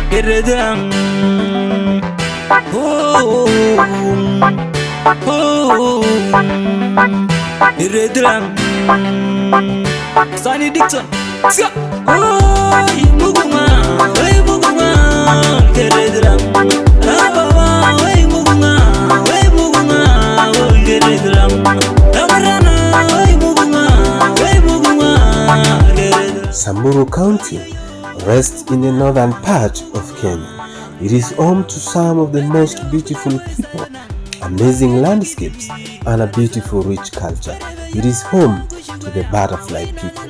Geredang. Geredang. Sunny Dixon. Muguma, Muguma, Geredang. Samburu County rests in the northern part of Kenya. It is home to some of the most beautiful people, amazing landscapes, and a beautiful rich culture. It is home to the butterfly people.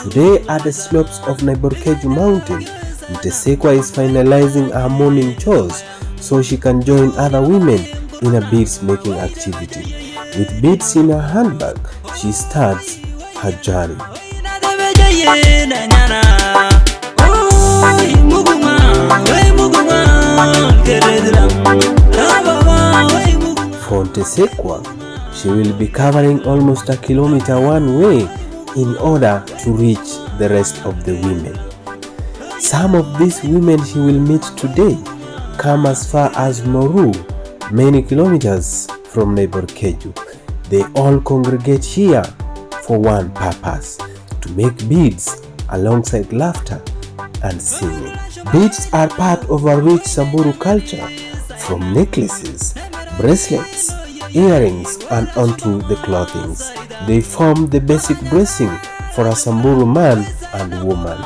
Today at the slopes of Naiborkeju Mountain, Mtesekwa is finalizing her morning chores so she can join other women in a beads making activity. With beads in her handbag, she starts her journey. For Mtesekwa, she will be covering almost a kilometer one way in order to reach the rest of the women. Some of these women she will meet today come as far as Moru, many kilometers from Naiborkeju. They all congregate here for one purpose: to make beads alongside laughter and singing. Beads are part of a rich Samburu culture, from necklaces, bracelets, earrings, and onto the clothing. They form the basic dressing for a Samburu man and woman.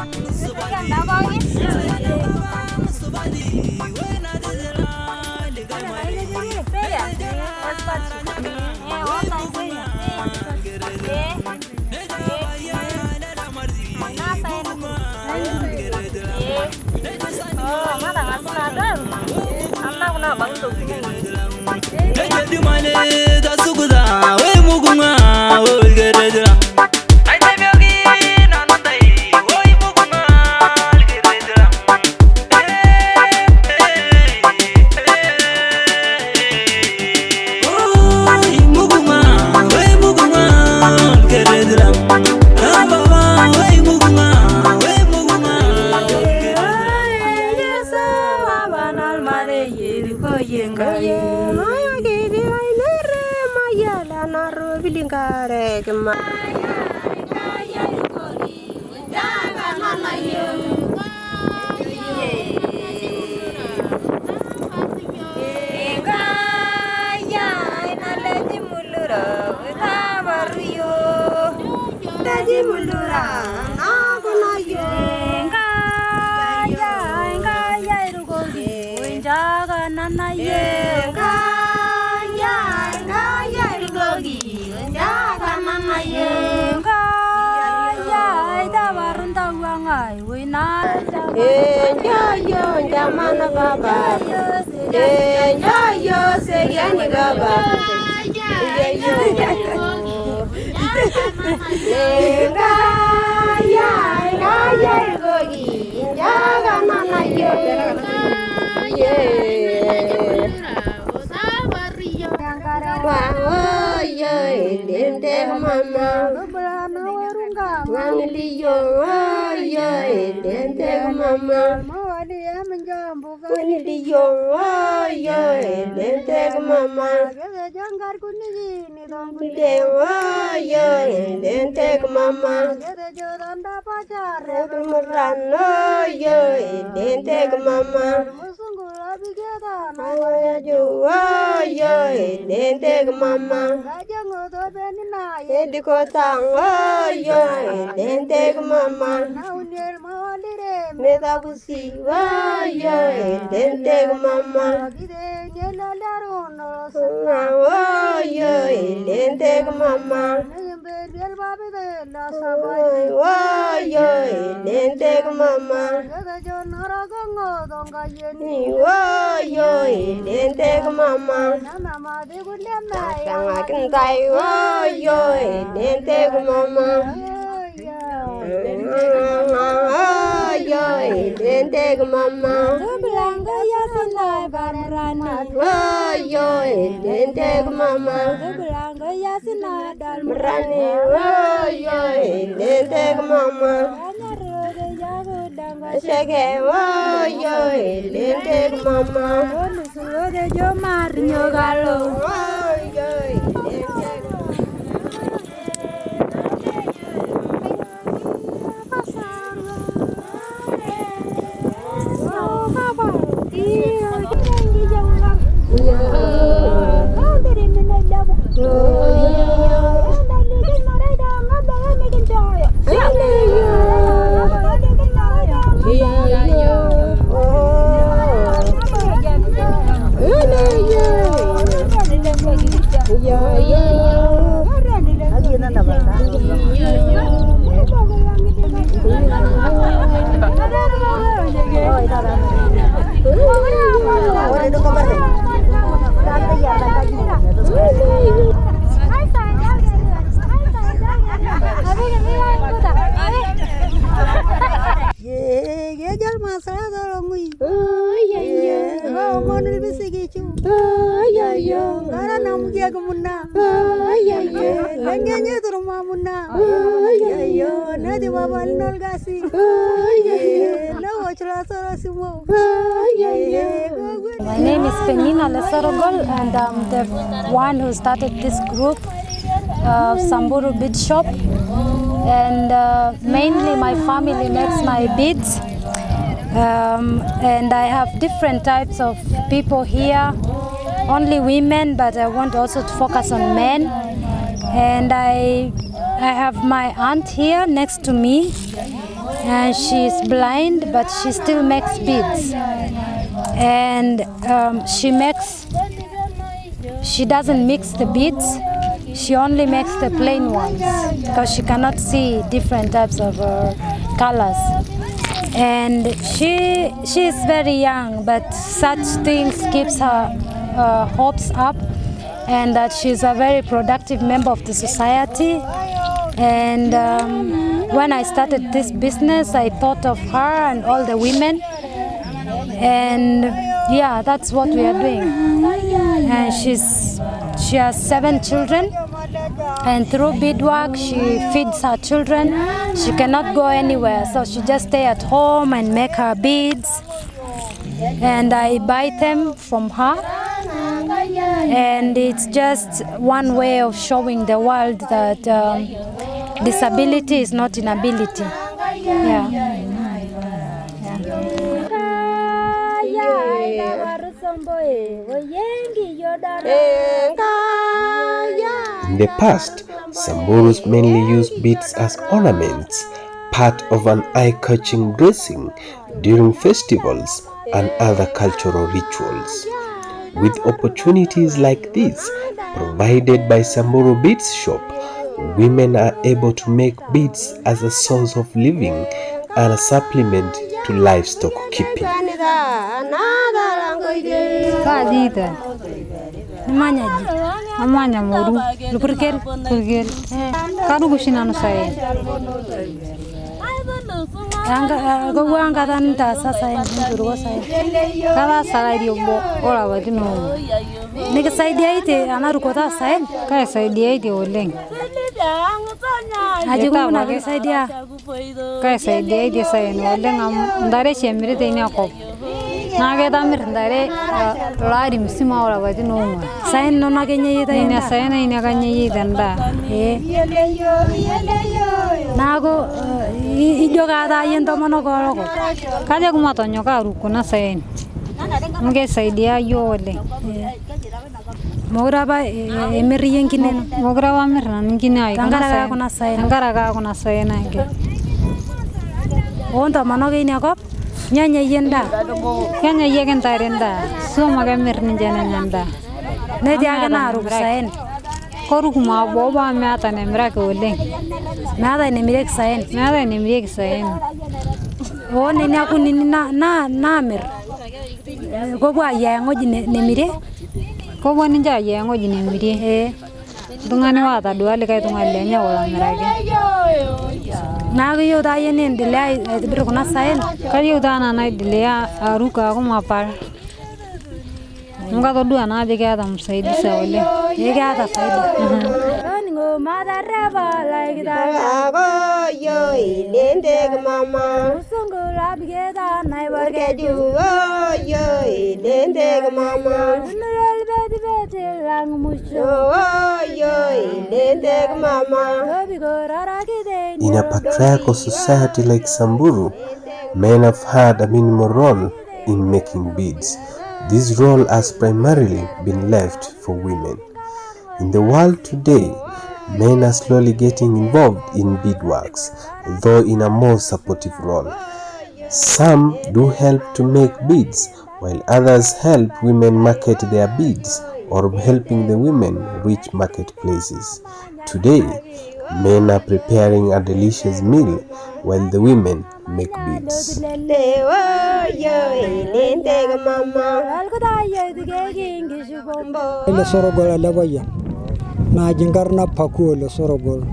Shake yo lende mama. Lusulo de yo marño galo. My name is Penina Lesarogol, and I'm the one who started this group, Samburu Beads Shop. And mainly my family makes my beads. And I have different types of people here, only women, but I want also to focus on men. And I have my aunt here next to me, and she's blind, but she still makes beads. And she doesn't mix the beads, she only makes the plain ones because she cannot see different types of colors. And she is very young, but such things keeps her hopes up, and that she's a very productive member of the society. And when I started this business, I thought of her and all the women, and yeah, that's what we are doing. And she has 7 children, and through beadwork she feeds her children. She cannot go anywhere, so she just stay at home and make her beads, and I buy them from her. And it's just one way of showing the world that disability is not inability. In the past, Samburus mainly used beads as ornaments, part of an eye-catching dressing during festivals and other cultural rituals. With opportunities like this provided by Samburu Beads Shop, women are able to make beads as a source of living and a supplement to livestock keeping. Moguraba emiri yenkine moguraba mirna nkine ay tangara kuna sae na nge onda manoge ni akop nyanya yenda yegen tarenda so maga mirni jana nyanda ne jaga na ru saen koru kuma boba mata ne mira ko le nada ne mirek saen o ne na kunni na mir go gwa ya ngoji ne mire ko woni jaye ngoji ne mire dungane wata duale kai tungale nya wala mirage nago yo da yene ndile bir kuna saen kali yo da na ndile aruka ko mapar nga to dua na je ga dam saidi sawle ye ga ta saidi ngo madareva like da go yo ilende mama sungula Naiborkeju yo ilende mama. In a patriarchal society like Samburu, men have had a minimal role in making beads. This role has primarily been left for women. In the world today, men are slowly getting involved in beadworks, though in a more supportive role. Some do help to make beads, while others help women market their beads or helping the women reach marketplaces. Today, men are preparing a delicious meal while the women make beads. Le sorogol le boya na jingarna paku le sorogol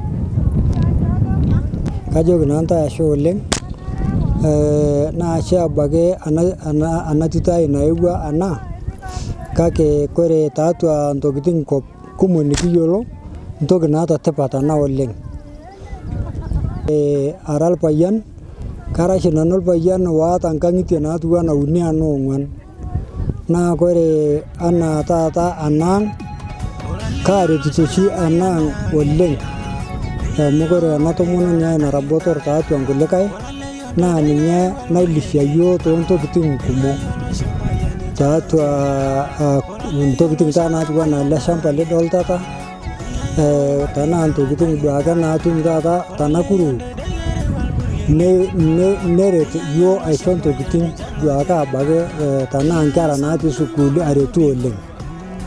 kajog nanta sholeng na sha bage ana tutai na igwa ana kake kore tatu antogitin ko kumuniki yolo ntog na ta tepata na oleng aral payan karashi nanol payan wa tankangiti na tuwa na unia no ngwan na kore ana tata anang kare tuchi anang oleng mugore na to mono nya na rabotor ta to ngule kai na ninya na lisha yo to kitin kumo ta to kitin ta na tuwa na la shampa le dol tata tana to kitin baga na tu tata tanakuru ne yo ai son to kitin baga bage tana ankara na tu sukulu are tu oleng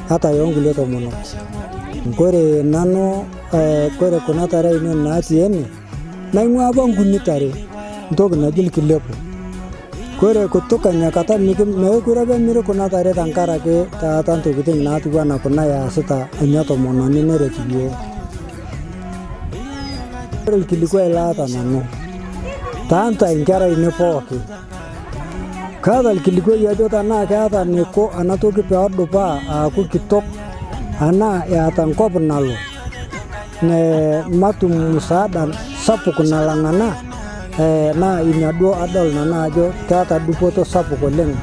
hata yongule to mono gore nano gore kuna tare ine na tiene na ngwa bangu ni tare ndog na jil kilepo gore kutoka nyakata mikim na kura be mire kuna tare tankara ke ta tanto kitin na tu bana kuna ya sita anyato mono ni nere tiyo gore kiliko ela ta nano tanta ingara ine poki kada kiliko ya jota na kada ne ko anato ki peado pa aku kitok ana ya tankop nalo ne matu musaada sapu kunalangana na inado adol na jo kata dupoto sapu koleng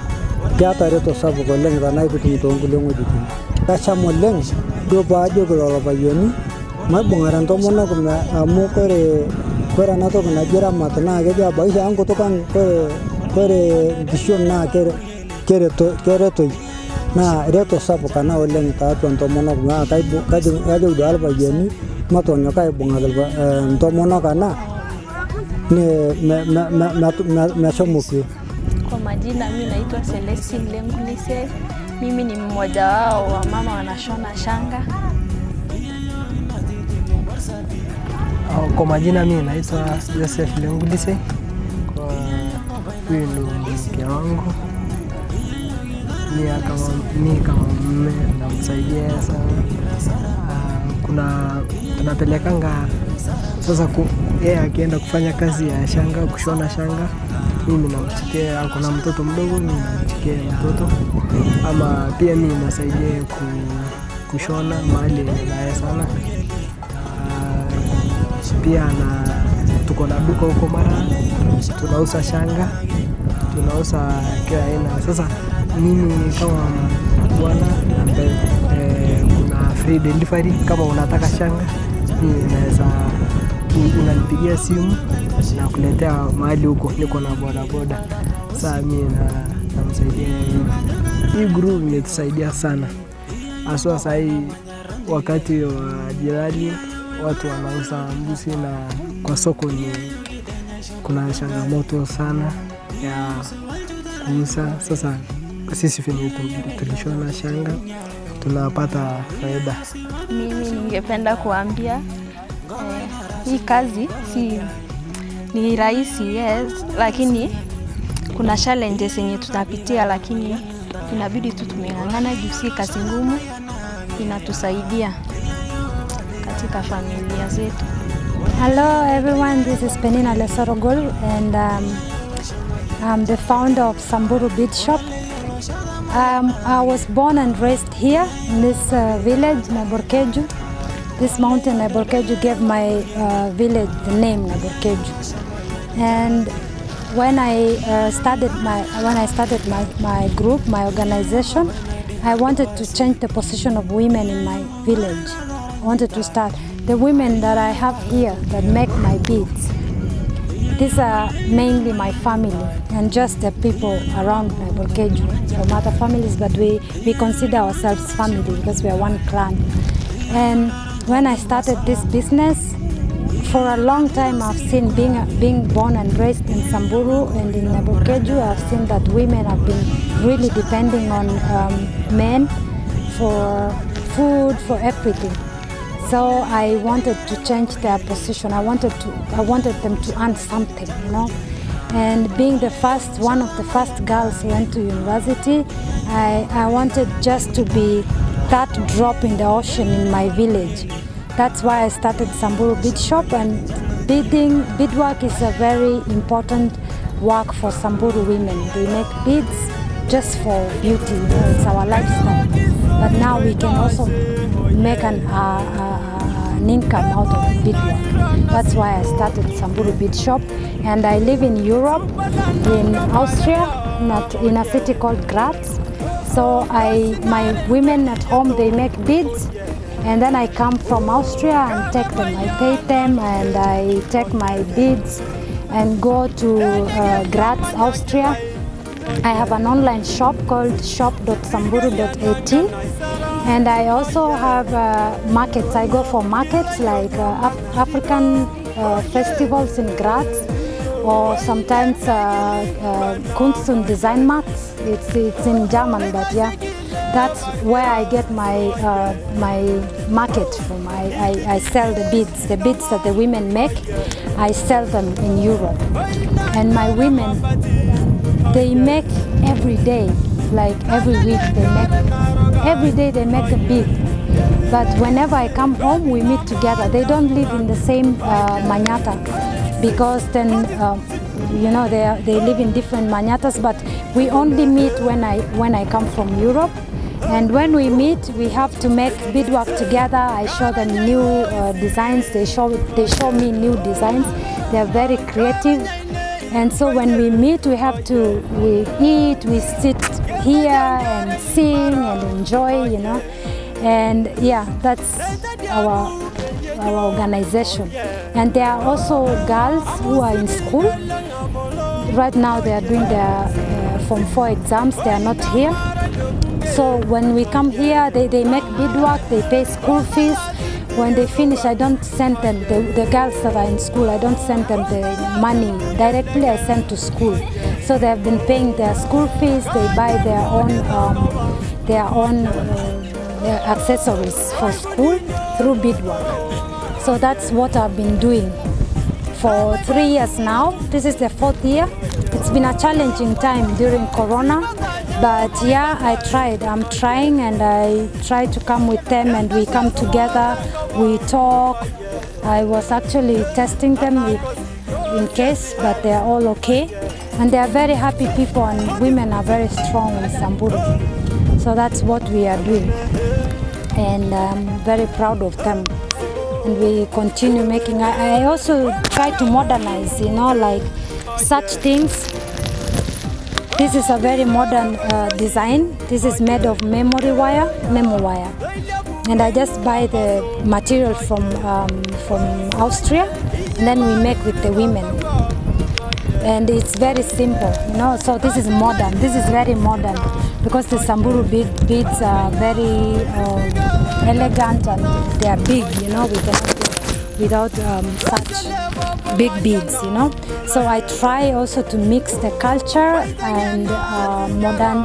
kata reto sapu koleng na ikuti tongule ngoditin kasha moleng do ba jo ko ba yoni mabungaran to mono ko amu kore na to na jira matna ge ja ba isa ango to kan kore dishon na kere to na reto sapu kana oleng ta to mono na kai bu kajo dal ba yoni mato nyokai bungal ba to mono kana ne na shomuki. Kwa majina mimi naitwa Celestine Lengulise. Mimi ni mmoja wao wa mama wanashona shanga. Kwa majina mimi naitwa Joseph Lengulise. Kwa huyu ndo mke wangu. Mimi kama mume namsaidia sana. Tunapelekanga sasa yeye akienda kufanya kazi ya shanga, kushona shanga, mimi namchikia. Kuna mtoto mdogo, mimi namchikia mtoto, ama pia mimi nasaidia kushona mahali naye sana. Pia tuko na duka huko Mara, tunauza shanga, tunauza kila aina. Sasa mimi kama bwana kuna free delivery. Kama unataka shanga, unaweza unanipigia simu na kuletea mahali huko, niko na boda. Sasa mimi namsaidia hii group imetusaidia sana. Aswa sai wakati wa jirani watu wanauza mbuzi na kwa soko kuna changamoto sana ya kuuza. Sasa sisi tulishona shanga tunapata faida. Mimi ningependa kuambia hii kazi ni rahisi, yes, lakini kuna challenges zenye tutapitia, lakini inabidi tu tumeng'ang'ana juu si kazi ngumu, inatusaidia katika familia zetu. Hello everyone, this is Penina Lesorogol and I'm the founder of Samburu Beads Shop. I was born and raised here in this village, Naiborkeju. This mountain, Naiborkeju, gave my village the name Naiborkeju. And when I started my group, my organization, I wanted to change the position of women in my village. I wanted to start the women that I have here that make my beads. These are mainly my family and just the people around Naiborkeju, from other families, but we consider ourselves family because we are one clan. And when I started this business, for a long time I've seen, being born and raised in Samburu and in Naiborkeju, I've seen that women have been really depending on men for food, for everything. So I wanted to change their position. I wanted them to earn something, you know. And being one of the first girls who went to university, I wanted just to be that drop in the ocean in my village. That's why I started Samburu Beads Shop, and beadwork is a very important work for Samburu women. They make beads just for beauty, you know, it's our lifestyle. But now we can also make an income out of beadwork. That's why I started Samburu Beads Shop, and I live in Europe, in Austria, in a city called Graz. So my women at home, they make beads, and then I come from Austria and take them. I pay them, and I take my beads and go to Graz, Austria. I have an online shop called shop.samburu.at, and I also have markets. I go for markets like African festivals in Graz, or sometimes Kunst und Design Markts. It's in German, but yeah, that's where I get my market from. I sell the beads that the women make. I sell them in Europe, and my women, they make every day, like every week they make. Every day they make a bead. But whenever I come home, we meet together. They don't live in the same manyatta, because then you know, they live in different manyatas. But we only meet when I come from Europe. And when we meet, we have to make beadwork together. I show them new designs. They show me new designs. They are very creative. And so when we meet, we eat, we sit here and sing and enjoy, you know. And yeah, that's our organization. And there are also girls who are in school. Right now they are doing their Form 4 exams. They are not here. So when we come here, they make beadwork, they pay school fees. When they finish, I don't send them, the girls that are in school, I don't send them the money directly, I send to school. So they have been paying their school fees, they buy their own accessories for school through beadwork. So that's what I've been doing for 3 years now. This is the 4th year. It's been a challenging time during Corona. But yeah, I'm trying, and I try to come with them, and we come together, we talk. I was actually testing them in case, but they are all okay. And they are very happy people, and women are very strong in Samburu. So that's what we are doing. And I'm very proud of them. And we continue making. I also try to modernize, you know, like such things. This is a very modern design. This is made of memo wire. And I just buy the material from Austria, and then we make with the women. And it's very simple, you know, so this is modern. This is very modern, because the Samburu beads are very elegant, and they are big, you know, we cannot do without such big beads, you know. So I try also to mix the culture and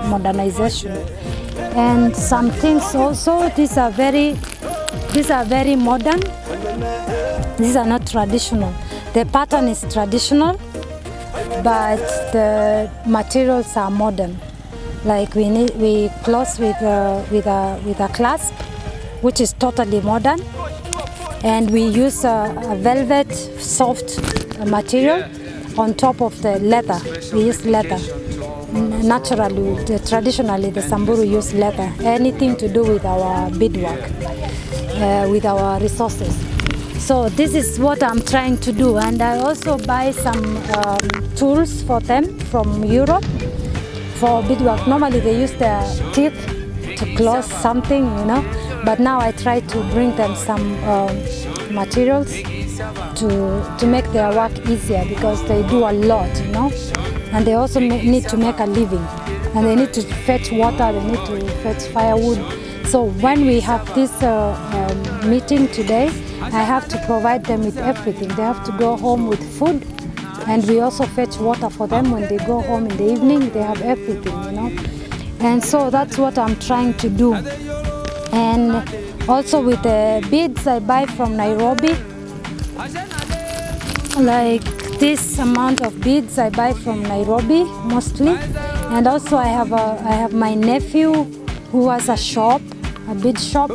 modernization. And some things also, these are very modern. These are not traditional. The pattern is traditional, but the materials are modern. Like we close with a clasp, which is totally modern. And we use a velvet soft material on top of the leather. We use leather. Naturally, traditionally, the Samburu use leather. Anything to do with our beadwork, with our resources. So this is what I'm trying to do, and I also buy some tools for them from Europe for beadwork. Normally they use their teeth to close something, you know, but now I try to bring them some materials to make their work easier, because they do a lot, you know, and they also need to make a living, and they need to fetch water, they need to fetch firewood. So when we have this meeting today, I have to provide them with everything. They have to go home with food, and we also fetch water for them when they go home in the evening. They have everything, you know. And so that's what I'm trying to do. And also with the beads I buy from Nairobi, like this amount of beads I buy from Nairobi mostly. And also I have my nephew who has a shop, a bead shop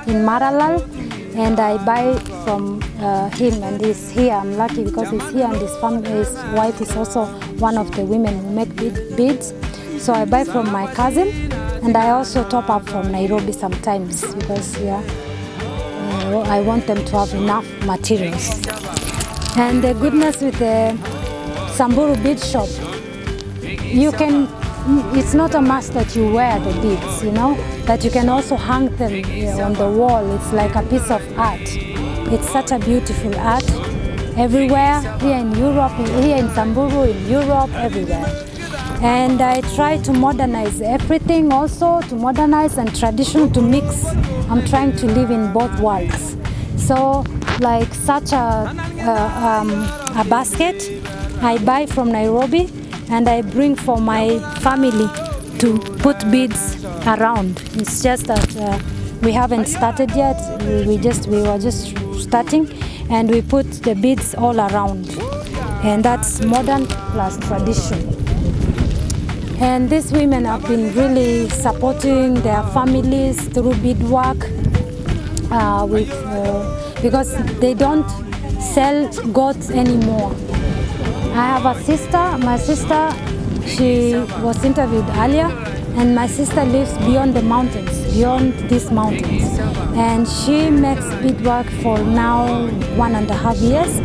in Maralal, and I buy from him, and he's here. I'm lucky because he's here, and his wife is also one of the women who make beads. So I buy from my cousin, and I also top up from Nairobi sometimes, because I want them to have enough materials. And the goodness with the Samburu Beads Shop, it's not a must that you wear the beads, you know, that you can also hang them on the wall. It's like a piece of art. It's such a beautiful art everywhere, here in Europe, here in Samburu, in Europe, everywhere. And I try to modernize everything also, to modernize and tradition to mix. I'm trying to live in both worlds. So like such a basket I buy from Nairobi, and I bring for my family to put beads around. It's just that we haven't started yet. We were just starting, and we put the beads all around. And that's modern plus tradition. And these women have been really supporting their families through beadwork, because they don't sell goats anymore. I have a sister, my sister, she was interviewed earlier, and my sister lives beyond the mountains, beyond these mountains. And she makes beadwork for now 1.5 years,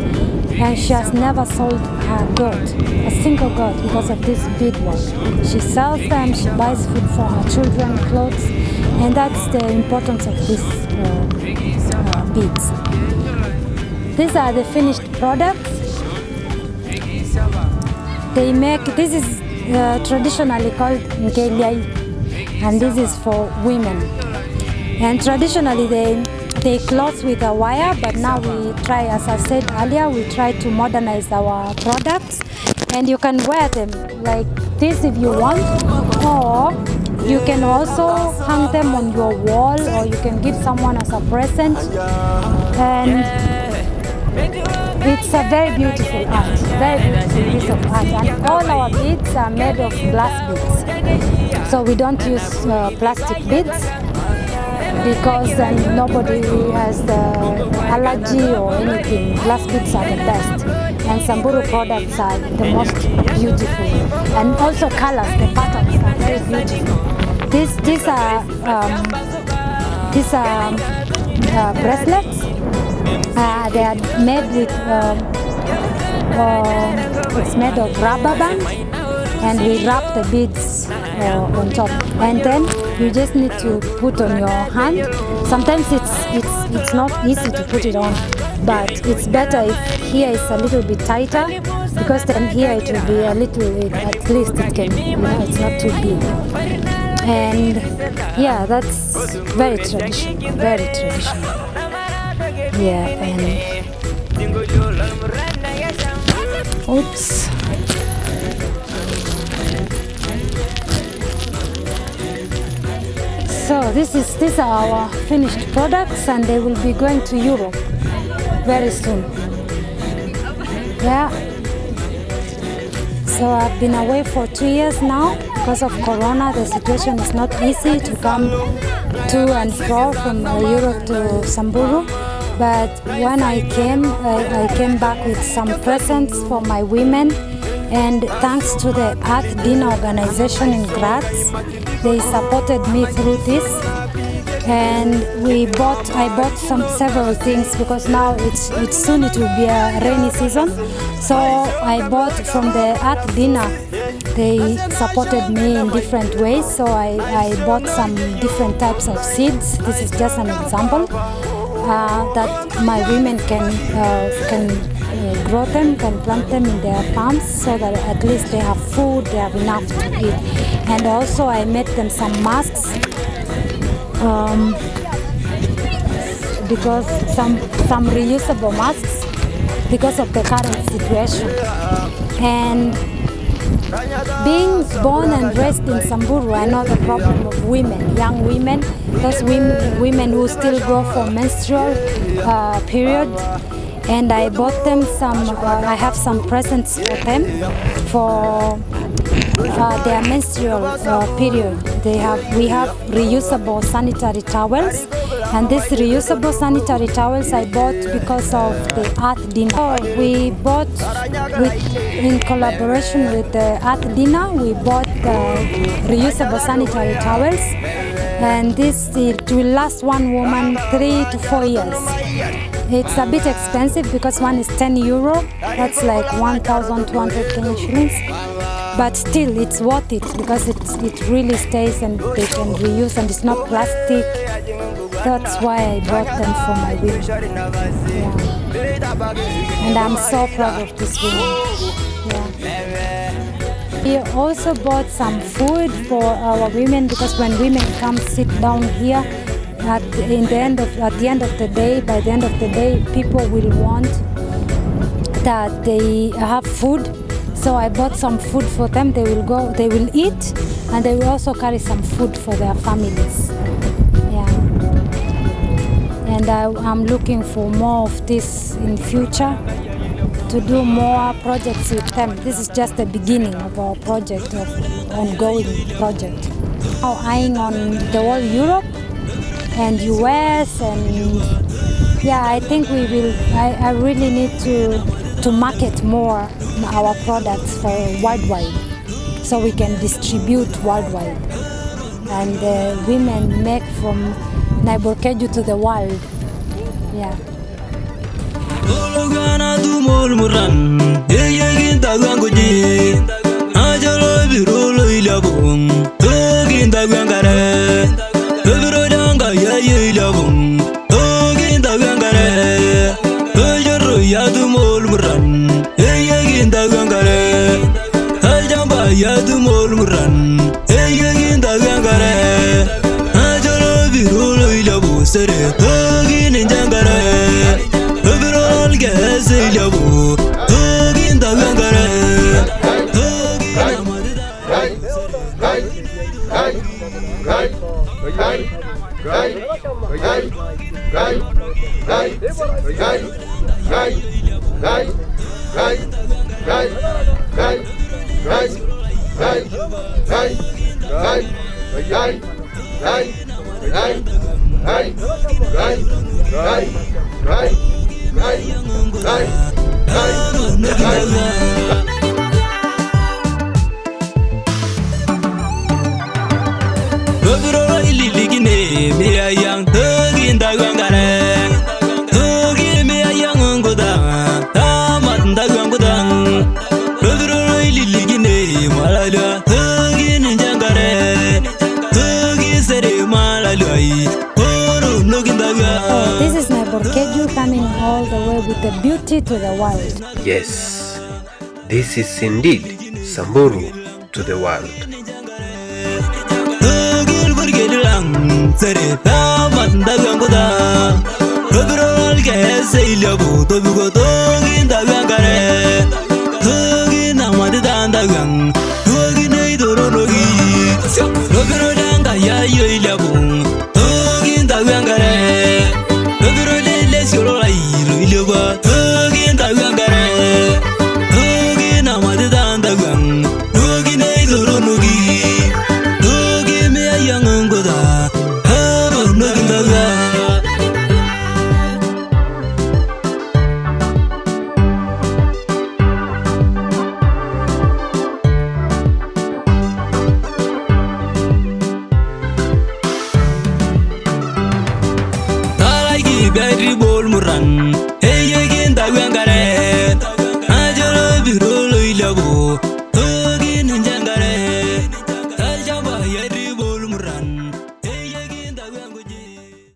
and she has never sold her goat, a single goat, because of this beadwork. She sells them, she buys food for her children, clothes, and that's the importance of these beads. These are the finished products. They make, this is traditionally called nkeliai, and this is for women. And traditionally they close with a wire, but now we try, as I said earlier, we try to modernize our products, and you can wear them like this if you want, or you can also hang them on your wall, or you can give someone as a present. And it's a very beautiful art, very beautiful piece of art, and all our beads are made of glass beads. So we don't use plastic beads, because then nobody has the allergy or anything. Glass beads are the best, and Samburu products are the most beautiful. And also colors, the patterns are very beautiful. These are bracelets. They are made with, it's made of rubber band, and we wrap the beads on top. And then you just need to put on your hand. Sometimes it's not easy to put it on, but it's better if here is a little bit tighter, because then here it will be a little, at least it can, you know, it's not too big. And yeah, that's very traditional, very traditional. Yeah, and oops. So these are our finished products, and they will be going to Europe very soon. Yeah. So I've been away for 2 years now because of Corona. The situation is not easy to come to and fro from Europe to Samburu. But when I came back with some presents for my women, and thanks to the Earth Dinner organization in Graz, they supported me through this. and I bought several things because now it's soon it will be a rainy season. So I bought from the art dinner. They supported me in different ways, so I bought some different types of seeds. This is just an example that my women can grow them, can plant them in their farms, so that at least they have food, they have enough to eat. And also I made them some masks, because some reusable masks because of the current situation. And being born and raised in Samburu, I know the problem of women, young women, those women who still go for menstrual period. And I bought them I have some presents for them for their menstrual period. We have reusable sanitary towels, and these reusable sanitary towels I bought because of the art dinner. We bought, in collaboration with the art dinner, we bought reusable sanitary towels, and it will last one woman 3 to 4 years. It's a bit expensive because one is 10 euro, that's like 1,200 Kenyan shillings. But still, it's worth it because it really stays and they can reuse, and it's not plastic. That's why I bought them for my women. Yeah. And I'm so proud of this women. Yeah. We also bought some food for our women because when women come sit down here, at the end of the day, by the end of the day, people will want that they have food. So I bought some food for them. They will eat, and they will also carry some food for their families. Yeah. And I'm looking for more of this in future, to do more projects with them. This is just the beginning of our project, of ongoing project. Now eyeing on the whole Europe and US, and yeah, I think we will. I really need to market more our products for worldwide, so we can distribute worldwide. And women make from Naiborkeju to the world. Yeah. This is Naiborkeju coming all the way with the beauty to the world. Yes, this is indeed Samburu to the world. Baby bol muran